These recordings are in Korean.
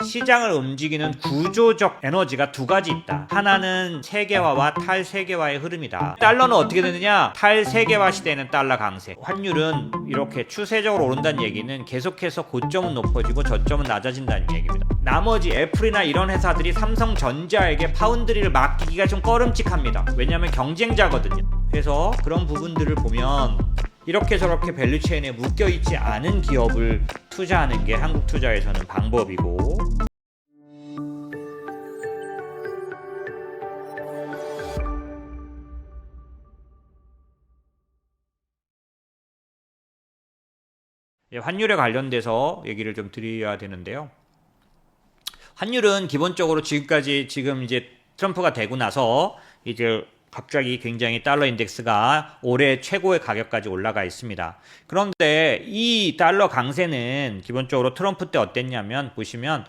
시장을 움직이는 구조적 에너지가 두 가지 있다. 하나는 세계화와 탈세계화의 흐름이다. 달러는 어떻게 되느냐? 탈세계화 시대에는 달러 강세. 환율은 이렇게 추세적으로 오른다는 얘기는 계속해서 고점은 높아지고 저점은 낮아진다는 얘기입니다. 나머지 애플이나 이런 회사들이 삼성전자에게 파운드리를 맡기기가 좀 꺼름칙합니다. 왜냐하면 경쟁자거든요. 그래서 그런 부분들을 보면 이렇게 저렇게 밸류체인에 묶여있지 않은 기업을 투자하는 게 한국 투자에서는 방법이고, 환율에 관련돼서 얘기를 좀 드려야 되는데요. 환율은 기본적으로 지금 이제 트럼프가 되고 나서 이제 갑자기 굉장히 달러 인덱스가 올해 최고의 가격까지 올라가 있습니다. 그런데 이 달러 강세는 기본적으로 트럼프 때 어땠냐면 보시면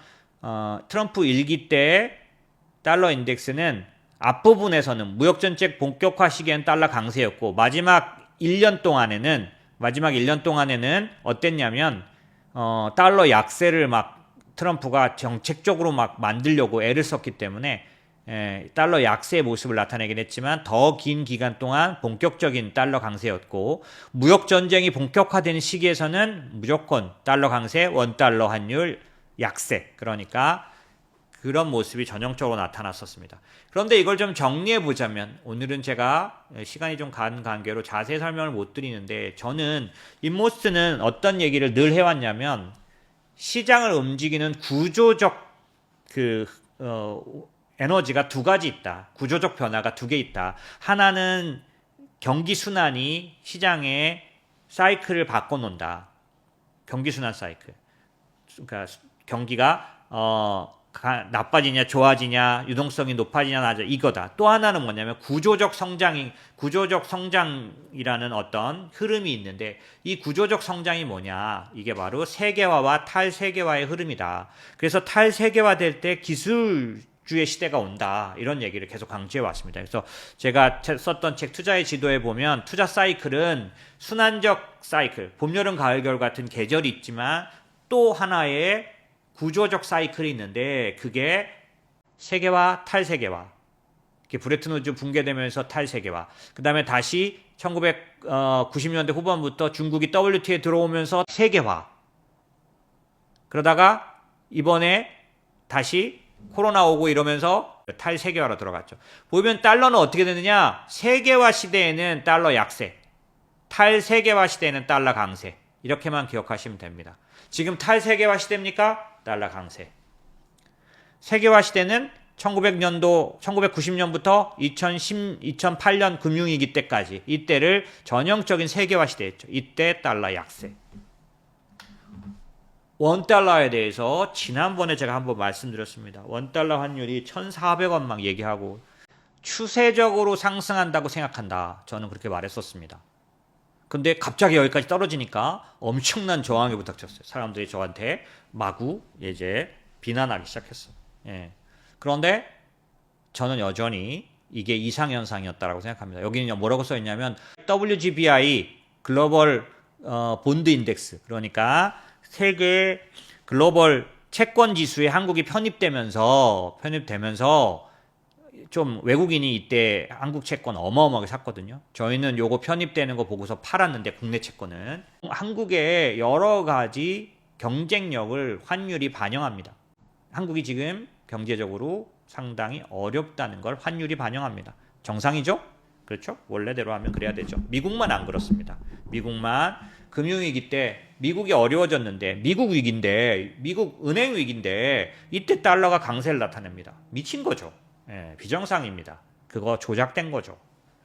트럼프 1기 때 달러 인덱스는 앞부분에서는 무역 정책 본격화 시기엔 달러 강세였고 마지막 1년 동안에는 어땠냐면 달러 약세를 막 트럼프가 정책적으로 막 만들려고 애를 썼기 때문에 달러 약세의 모습을 나타내긴 했지만 더 긴 기간 동안 본격적인 달러 강세였고 무역 전쟁이 본격화되는 시기에서는 무조건 달러 강세, 원달러 환율 약세, 그러니까 그런 모습이 전형적으로 나타났었습니다. 그런데 이걸 좀 정리해 보자면 오늘은 제가 시간이 좀 간 관계로 자세히 설명을 못 드리는데 저는 인모스트는 어떤 얘기를 늘 해왔냐면 시장을 움직이는 구조적 에너지가 두 가지 있다. 구조적 변화가 두 개 있다. 하나는 경기 순환이 시장의 사이클을 바꿔놓는다. 경기 순환 사이클. 그러니까 경기가 나빠지냐 좋아지냐 유동성이 높아지냐 낮아 이거다. 또 하나는 뭐냐면 구조적 성장이라는 어떤 흐름이 있는데 이 구조적 성장이 뭐냐? 이게 바로 세계화와 탈세계화의 흐름이다. 그래서 탈세계화 될 때 기술주의 시대가 온다. 이런 얘기를 계속 강조해 왔습니다. 그래서 제가 썼던 책 투자의 지도에 보면 투자 사이클은 순환적 사이클, 봄, 여름, 가을, 겨울 같은 계절이 있지만 또 하나의 구조적 사이클이 있는데 그게 세계화, 탈세계화. 브레튼 우즈 붕괴되면서 탈세계화. 그 다음에 다시 1990년대 후반부터 중국이 WTO에 들어오면서 세계화. 그러다가 이번에 다시 코로나 오고 이러면서 탈세계화로 들어갔죠. 보면 달러는 어떻게 되느냐? 세계화 시대에는 달러 약세, 탈세계화 시대에는 달러 강세. 이렇게만 기억하시면 됩니다. 지금 탈세계화 시대입니까? 달러 강세. 세계화 시대는 1990년부터 2008년 금융위기 때까지 이때를 전형적인 세계화 시대였죠. 이때 달러 약세. 원달러에 대해서 지난번에 제가 한번 말씀드렸습니다. 원달러 환율이 1,400원 막 얘기하고 추세적으로 상승한다고 생각한다. 저는 그렇게 말했었습니다. 근데 갑자기 여기까지 떨어지니까 엄청난 저항이 부닥쳤어요. 사람들이 저한테 마구 이제 비난하기 시작했어요. 예. 그런데 저는 여전히 이게 이상현상이었다고 생각합니다. 여기는 뭐라고 써있냐면 WGBI 글로벌 본드 인덱스, 그러니까 세계 글로벌 채권 지수에 한국이 편입되면서 좀 외국인이 이때 한국 채권 어마어마하게 샀거든요. 저희는 요거 편입되는 거 보고서 팔았는데 국내 채권은 한국의 여러 가지 경쟁력을 환율이 반영합니다. 한국이 지금 경제적으로 상당히 어렵다는 걸 환율이 반영합니다. 정상이죠? 그렇죠? 원래대로 하면 그래야 되죠. 미국만 안 그렇습니다. 미국만 금융위기 때 미국이 어려워졌는데 미국 은행 위기인데 이때 달러가 강세를 나타냅니다. 미친 거죠. 예, 비정상입니다. 그거 조작된 거죠.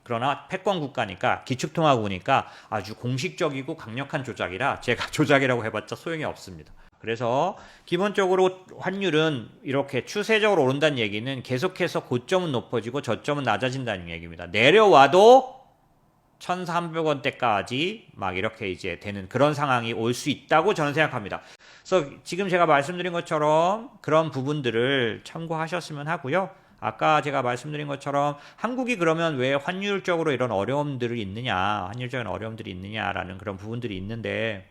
그러나 패권 국가니까 기축통화국이니까 아주 공식적이고 강력한 조작이라 제가 조작이라고 해봤자 소용이 없습니다. 그래서 기본적으로 환율은 이렇게 추세적으로 오른다는 얘기는 계속해서 고점은 높아지고 저점은 낮아진다는 얘기입니다. 내려와도 1,300원대까지 막 이렇게 이제 되는 그런 상황이 올 수 있다고 저는 생각합니다. 그래서 지금 제가 말씀드린 것처럼 그런 부분들을 참고하셨으면 하고요. 아까 제가 말씀드린 것처럼 한국이 그러면 왜 환율적인 어려움들이 있느냐라는 그런 부분들이 있는데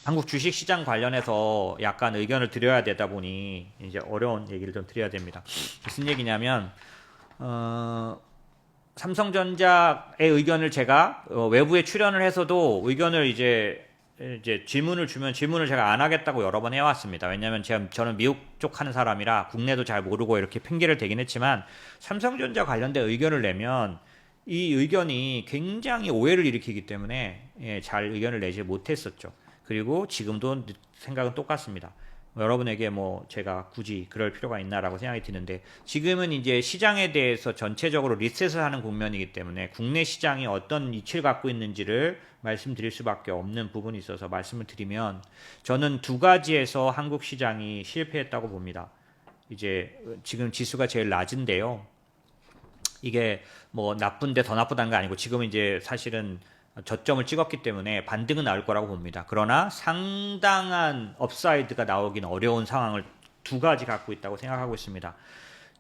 한국 주식시장 관련해서 약간 의견을 드려야 되다 보니 이제 어려운 얘기를 좀 드려야 됩니다. 무슨 얘기냐면 삼성전자의 의견을 제가 외부에 출연을 해서도 의견을 이제 질문을 주면 질문을 제가 안 하겠다고 여러 번 해왔습니다. 왜냐하면 저는 미국 쪽 하는 사람이라 국내도 잘 모르고 이렇게 핑계를 대긴 했지만 삼성전자 관련된 의견을 내면 이 의견이 굉장히 오해를 일으키기 때문에 잘 의견을 내지 못했었죠. 그리고 지금도 생각은 똑같습니다. 여러분에게 뭐 제가 굳이 그럴 필요가 있나라고 생각이 드는데 지금은 이제 시장에 대해서 전체적으로 리셋을 하는 국면이기 때문에 국내 시장이 어떤 이치를 갖고 있는지를 말씀드릴 수밖에 없는 부분이 있어서 말씀을 드리면 저는 두 가지에서 한국 시장이 실패했다고 봅니다. 이제 지금 지수가 제일 낮은데요. 이게 뭐 나쁜데 더 나쁘다는 거 아니고 지금은 이제 사실은 저점을 찍었기 때문에 반등은 나올 거라고 봅니다. 그러나 상당한 업사이드가 나오긴 어려운 상황을 두 가지 갖고 있다고 생각하고 있습니다.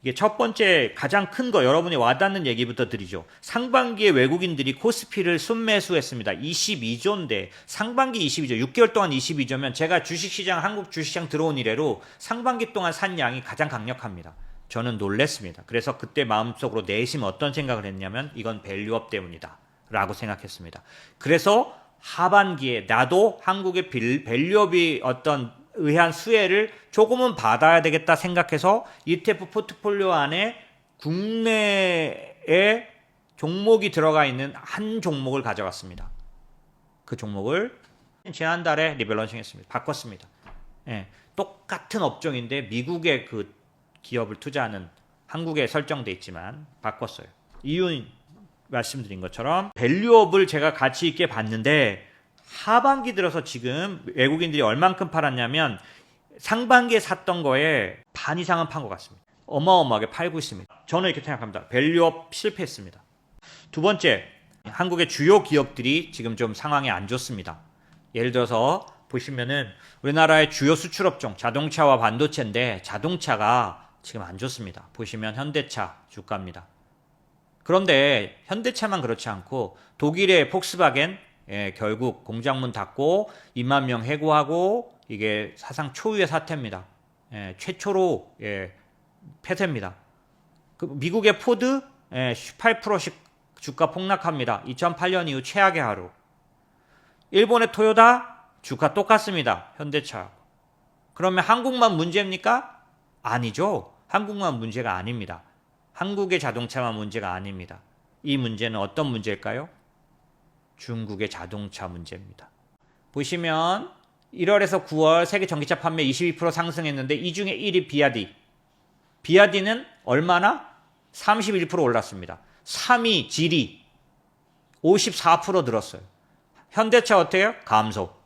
이게 첫 번째 가장 큰 거 여러분이 와닿는 얘기부터 드리죠. 상반기에 외국인들이 코스피를 순매수했습니다. 22조인데 상반기 22조 6개월 동안 22조면 제가 주식시장 한국 주식시장 들어온 이래로 상반기 동안 산 양이 가장 강력합니다. 저는 놀랬습니다. 그래서 그때 마음속으로 내심 어떤 생각을 했냐면 이건 밸류업 때문이다 라고 생각했습니다. 그래서 하반기에 나도 한국의 밸류업이 어떤 의한 수혜를 조금은 받아야 되겠다 생각해서 ETF 포트폴리오 안에 국내에 종목이 들어가 있는 한 종목을 가져갔습니다. 그 종목을 지난달에 리밸런싱 했습니다. 바꿨습니다. 똑같은 업종인데 미국의 그 기업을 투자하는 한국에 설정돼 있지만 바꿨어요. 이유는 말씀드린 것처럼 밸류업을 제가 가치 있게 봤는데 하반기 들어서 지금 외국인들이 얼만큼 팔았냐면 상반기에 샀던 거에 반 이상은 판 것 같습니다. 어마어마하게 팔고 있습니다. 저는 이렇게 생각합니다. 밸류업 실패했습니다. 두 번째, 한국의 주요 기업들이 지금 좀 상황이 안 좋습니다. 예를 들어서 보시면은 우리나라의 주요 수출업종 자동차와 반도체인데 자동차가 지금 안 좋습니다. 보시면 현대차 주가입니다. 그런데 현대차만 그렇지 않고 독일의 폭스바겐 결국 공장문 닫고 2만 명 해고하고 이게 사상 초유의 사태입니다. 최초로 폐쇄입니다. 미국의 포드 18%씩 주가 폭락합니다. 2008년 이후 최악의 하루. 일본의 토요타 주가 똑같습니다. 현대차. 그러면 한국만 문제입니까? 아니죠. 한국만 문제가 아닙니다. 한국의 자동차만 문제가 아닙니다. 이 문제는 어떤 문제일까요? 중국의 자동차 문제입니다. 보시면 1월에서 9월 세계 전기차 판매 22% 상승했는데 이 중에 1위 비아디. 비아디는 얼마나? 31% 올랐습니다. 3위 지리 54% 늘었어요. 현대차 어때요? 감소.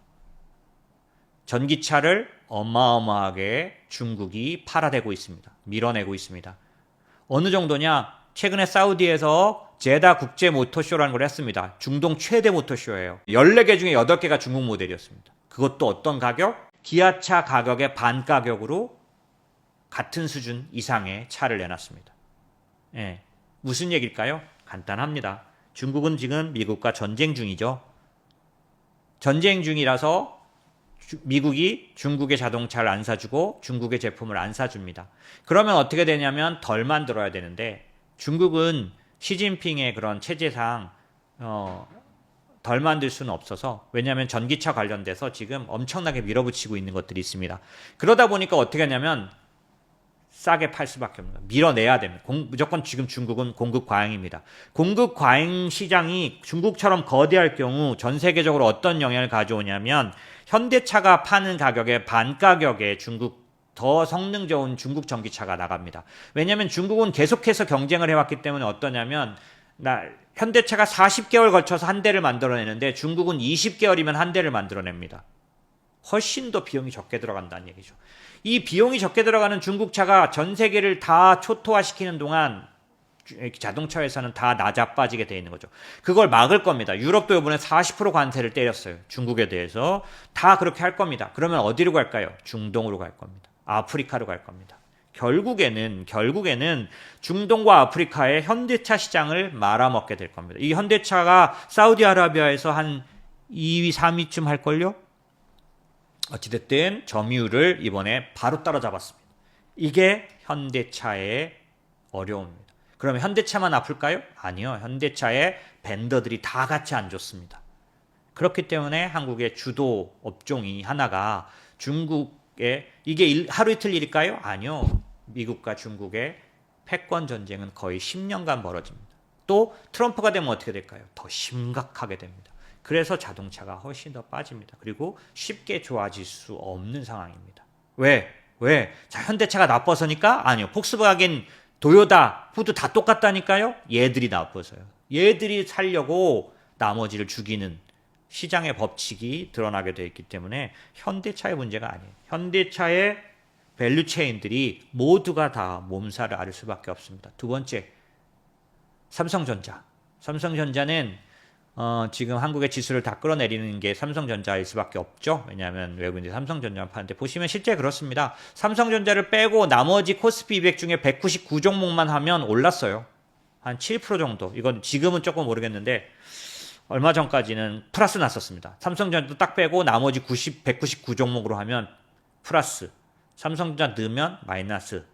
전기차를 어마어마하게 중국이 팔아대고 있습니다. 밀어내고 있습니다. 어느 정도냐? 최근에 사우디에서 제다 국제 모터쇼라는 걸 했습니다. 중동 최대 모터쇼예요. 14개 중에 8개가 중국 모델이었습니다. 그것도 어떤 가격? 기아차 가격의 반 가격으로 같은 수준 이상의 차를 내놨습니다. 무슨 얘기일까요? 간단합니다. 중국은 지금 미국과 전쟁 중이죠. 전쟁 중이라서 미국이 중국의 자동차를 안 사주고 중국의 제품을 안 사줍니다. 그러면 어떻게 되냐면 덜 만들어야 되는데 중국은 시진핑의 그런 체제상 덜 만들 수는 없어서 왜냐하면 전기차 관련돼서 지금 엄청나게 밀어붙이고 있는 것들이 있습니다. 그러다 보니까 어떻게 하냐면 싸게 팔 수밖에 없는 거예요. 밀어내야 됩니다. 무조건 지금 중국은 공급 과잉입니다. 공급 과잉 시장이 중국처럼 거대할 경우 전 세계적으로 어떤 영향을 가져오냐면 현대차가 파는 가격의 반 가격에 중국 더 성능 좋은 중국 전기차가 나갑니다. 왜냐하면 중국은 계속해서 경쟁을 해왔기 때문에 어떠냐면 현대차가 40개월 걸쳐서 한 대를 만들어내는데 중국은 20개월이면 한 대를 만들어냅니다. 훨씬 더 비용이 적게 들어간다는 얘기죠. 이 비용이 적게 들어가는 중국차가 전 세계를 다 초토화시키는 동안 자동차 회사는 다 나자빠지게 돼 있는 거죠. 그걸 막을 겁니다. 유럽도 이번에 40% 관세를 때렸어요. 중국에 대해서. 다 그렇게 할 겁니다. 그러면 어디로 갈까요? 중동으로 갈 겁니다. 아프리카로 갈 겁니다. 결국에는 중동과 아프리카의 현대차 시장을 말아먹게 될 겁니다. 이 현대차가 사우디아라비아에서 한 2위, 3위쯤 할걸요? 어찌됐든 점유율을 이번에 바로 따라잡았습니다. 이게 현대차의 어려움입니다. 그러면 현대차만 아플까요? 아니요. 현대차의 벤더들이 다 같이 안 좋습니다. 그렇기 때문에 한국의 주도 업종이 하나가 중국의 이게 하루 이틀 일일까요? 아니요. 미국과 중국의 패권 전쟁은 거의 10년간 벌어집니다. 또 트럼프가 되면 어떻게 될까요? 더 심각하게 됩니다. 그래서 자동차가 훨씬 더 빠집니다. 그리고 쉽게 좋아질 수 없는 상황입니다. 왜? 자, 현대차가 나빠서니까? 아니요. 폭스바겐, 도요타, 푸드 다 똑같다니까요? 얘들이 나빠서요. 얘들이 살려고 나머지를 죽이는 시장의 법칙이 드러나게 되어 있기 때문에 현대차의 문제가 아니에요. 현대차의 밸류체인들이 모두가 다 몸살을 앓을 수밖에 없습니다. 두 번째, 삼성전자. 삼성전자는 지금 한국의 지수를 다 끌어내리는 게 삼성전자일 수밖에 없죠. 왜냐하면 외국인들이 삼성전자만 파는데 보시면 실제 그렇습니다. 삼성전자를 빼고 나머지 코스피 200 중에 199 종목만 하면 올랐어요. 한 7% 정도. 이건 지금은 조금 모르겠는데 얼마 전까지는 플러스 났었습니다. 삼성전자도 딱 빼고 나머지 199 종목으로 하면 플러스. 삼성전자 넣으면 마이너스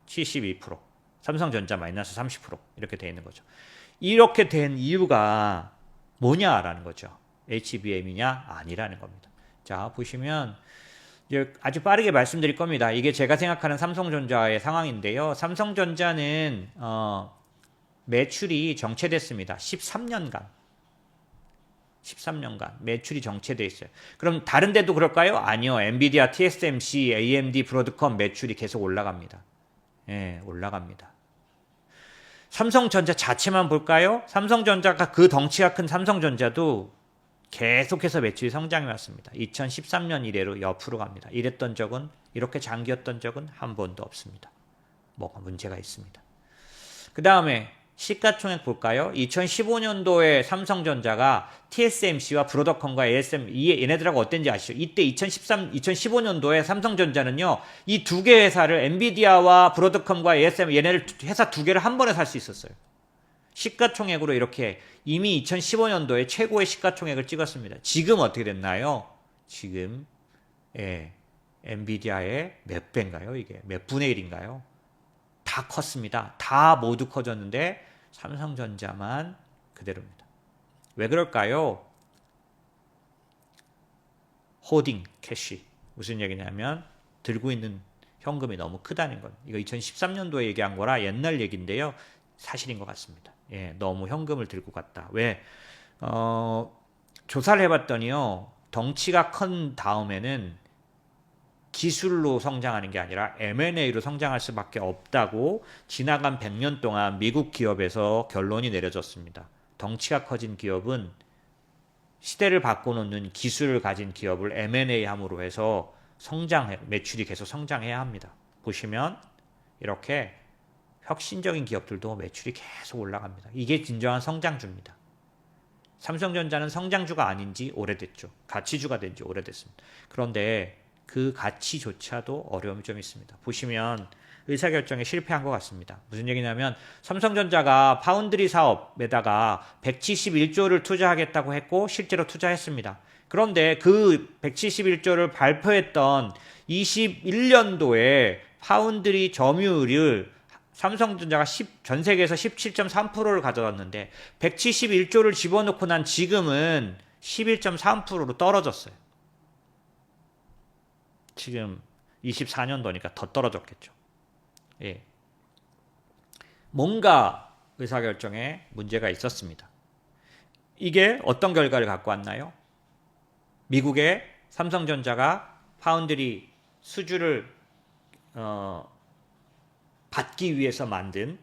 72%. 삼성전자 마이너스 30% 이렇게 돼 있는 거죠. 이렇게 된 이유가 뭐냐라는 거죠. HBM이냐? 아니라는 겁니다. 자, 보시면 이제 아주 빠르게 말씀드릴 겁니다. 이게 제가 생각하는 삼성전자의 상황인데요. 삼성전자는 매출이 정체됐습니다. 13년간 매출이 정체돼 있어요. 그럼 다른 데도 그럴까요? 아니요. 엔비디아, TSMC, AMD, 브로드컴 매출이 계속 올라갑니다. 예, 올라갑니다. 삼성전자 자체만 볼까요? 삼성전자가 그 덩치가 큰 삼성전자도 계속해서 매출이 성장해 왔습니다. 2013년 이래로 옆으로 갑니다. 이랬던 적은 이렇게 장기였던 적은 한 번도 없습니다. 뭐가 문제가 있습니다. 그 다음에 시가총액 볼까요? 2015년도에 삼성전자가 TSMC와 브로드컴과 ASM 얘네들하고 어땠는지 아시죠? 이때 2015년도에 삼성전자는요, 이 두 개 회사를 엔비디아와 브로드컴과 ASM 얘네를 회사 두 개를 한 번에 살 수 있었어요. 시가총액으로 이렇게 이미 2015년도에 최고의 시가총액을 찍었습니다. 지금 어떻게 됐나요? 지금 엔비디아의 몇 배인가요? 이게 몇 분의 1인가요? 다 컸습니다. 다 모두 커졌는데 삼성전자만 그대로입니다. 왜 그럴까요? 호딩, 캐시. 무슨 얘기냐면 들고 있는 현금이 너무 크다는 건. 이거 2013년도에 얘기한 거라 옛날 얘기인데요. 사실인 것 같습니다. 예, 너무 현금을 들고 갔다. 왜? 조사를 해봤더니요. 덩치가 큰 다음에는 기술로 성장하는 게 아니라 M&A로 성장할 수밖에 없다고 지나간 100년 동안 미국 기업에서 결론이 내려졌습니다. 덩치가 커진 기업은 시대를 바꿔놓는 기술을 가진 기업을 M&A 함으로 해서 매출이 계속 성장해야 합니다. 보시면 이렇게 혁신적인 기업들도 매출이 계속 올라갑니다. 이게 진정한 성장주입니다. 삼성전자는 성장주가 아닌지 오래됐죠. 가치주가 된 지 오래됐습니다. 그런데 그 가치조차도 어려움이 좀 있습니다. 보시면 의사결정에 실패한 것 같습니다. 무슨 얘기냐면 삼성전자가 파운드리 사업에다가 171조를 투자하겠다고 했고 실제로 투자했습니다. 그런데 그 171조를 발표했던 21년도에 파운드리 점유율을 삼성전자가 전 세계에서 17.3%를 가져왔는데 171조를 집어넣고 난 지금은 11.3%로 떨어졌어요. 지금 24년도니까 더 떨어졌겠죠. 예. 뭔가 의사결정에 문제가 있었습니다. 이게 어떤 결과를 갖고 왔나요? 미국의 삼성전자가 파운드리 수주를 받기 위해서 만든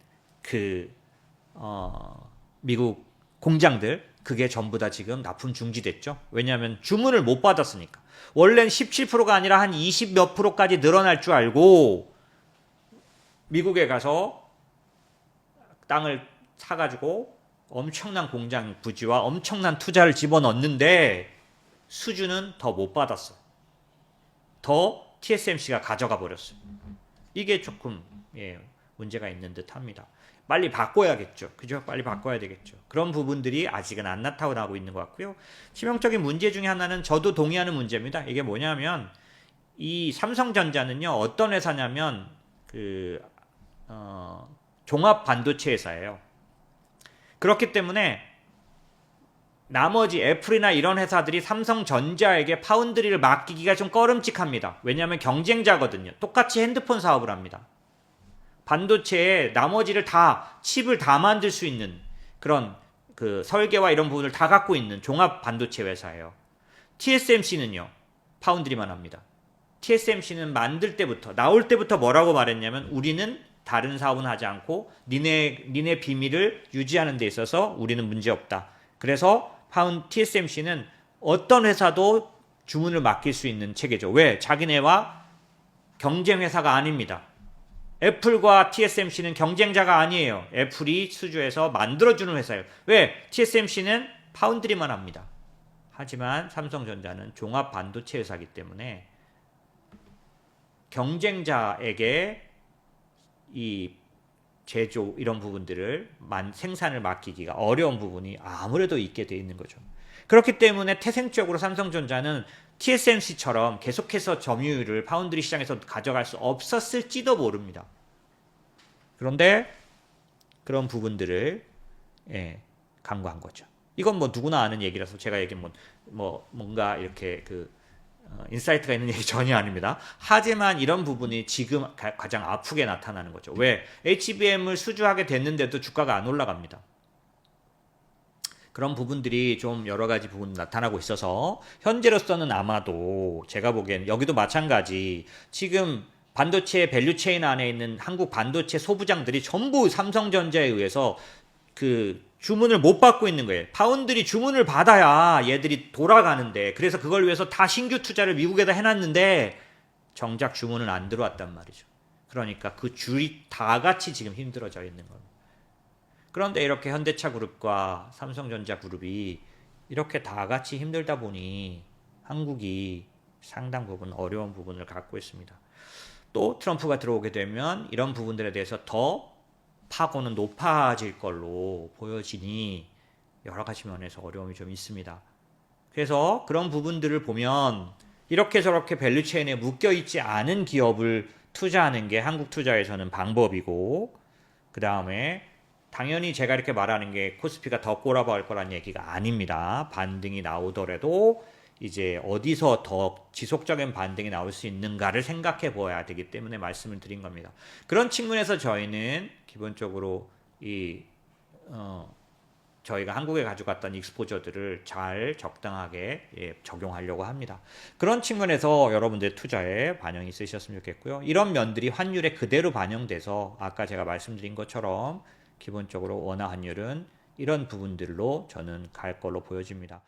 미국 공장들 그게 전부 다 지금 납품 중지됐죠. 왜냐하면 주문을 못 받았으니까. 원래는 17%가 아니라 한 20 몇 %까지 늘어날 줄 알고 미국에 가서 땅을 사가지고 엄청난 공장 부지와 엄청난 투자를 집어넣었는데 수주는 더 못 받았어요. 더 TSMC가 가져가 버렸어요. 이게 조금 문제가 있는 듯 합니다. 빨리 바꿔야겠죠. 그죠? 빨리 바꿔야 되겠죠. 그런 부분들이 아직은 안 나타나고 있는 것 같고요. 치명적인 문제 중에 하나는 저도 동의하는 문제입니다. 이게 뭐냐면 이 삼성전자는요, 어떤 회사냐면 종합 반도체 회사예요. 그렇기 때문에 나머지 애플이나 이런 회사들이 삼성전자에게 파운드리를 맡기기가 좀 꺼름칙합니다. 왜냐하면 경쟁자거든요. 똑같이 핸드폰 사업을 합니다. 반도체에 나머지를 다 칩을 다 만들 수 있는 그런 그 설계와 이런 부분을 다 갖고 있는 종합 반도체 회사예요. TSMC는요, 파운드리만 합니다. TSMC는 만들 때부터, 나올 때부터 뭐라고 말했냐면, 우리는 다른 사업은 하지 않고 니네 비밀을 유지하는 데 있어서 우리는 문제 없다. 그래서 TSMC는 어떤 회사도 주문을 맡길 수 있는 체계죠. 왜? 자기네와 경쟁 회사가 아닙니다. 애플과 TSMC는 경쟁자가 아니에요. 애플이 수주해서 만들어주는 회사예요. 왜? TSMC는 파운드리만 합니다. 하지만 삼성전자는 종합 반도체 회사이기 때문에 경쟁자에게 이 제조 이런 부분들을 생산을 맡기기가 어려운 부분이 아무래도 있게 돼 있는 거죠. 그렇기 때문에 태생적으로 삼성전자는 TSMC처럼 계속해서 점유율을 파운드리 시장에서 가져갈 수 없었을지도 모릅니다. 그런데 그런 부분들을 간과한 거죠. 이건 뭐 누구나 아는 얘기라서 제가 얘기한 뭔가 이렇게 인사이트가 있는 얘기 전혀 아닙니다. 하지만 이런 부분이 지금 가장 아프게 나타나는 거죠. 왜? HBM을 수주하게 됐는데도 주가가 안 올라갑니다. 그런 부분들이 좀 여러 가지 부분 나타나고 있어서 현재로서는 아마도 제가 보기에는 여기도 마찬가지 지금 반도체 밸류체인 안에 있는 한국 반도체 소부장들이 전부 삼성전자에 의해서 주문을 못 받고 있는 거예요. 파운드리 주문을 받아야 얘들이 돌아가는데, 그래서 그걸 위해서 다 신규 투자를 미국에다 해놨는데 정작 주문은 안 들어왔단 말이죠. 그러니까 그 줄이 다 같이 지금 힘들어져 있는 겁니다. 그런데 이렇게 현대차 그룹과 삼성전자 그룹이 이렇게 다 같이 힘들다 보니 한국이 상당 부분 어려운 부분을 갖고 있습니다. 또 트럼프가 들어오게 되면 이런 부분들에 대해서 더 파고는 높아질 걸로 보여지니 여러 가지 면에서 어려움이 좀 있습니다. 그래서 그런 부분들을 보면 이렇게 저렇게 밸류체인에 묶여있지 않은 기업을 투자하는 게 한국 투자에서는 방법이고, 그 다음에 당연히 제가 이렇게 말하는 게 코스피가 더 꼬라박을 거란 얘기가 아닙니다. 반등이 나오더라도 이제 어디서 더 지속적인 반등이 나올 수 있는가를 생각해 보아야 되기 때문에 말씀을 드린 겁니다. 그런 측면에서 저희는 기본적으로 저희가 한국에 가져갔던 익스포저들을 잘 적당하게 적용하려고 합니다. 그런 측면에서 여러분들의 투자에 반영이 있으셨으면 좋겠고요. 이런 면들이 환율에 그대로 반영돼서 아까 제가 말씀드린 것처럼 기본적으로 원화 환율은 이런 부분들로 저는 갈 걸로 보여집니다.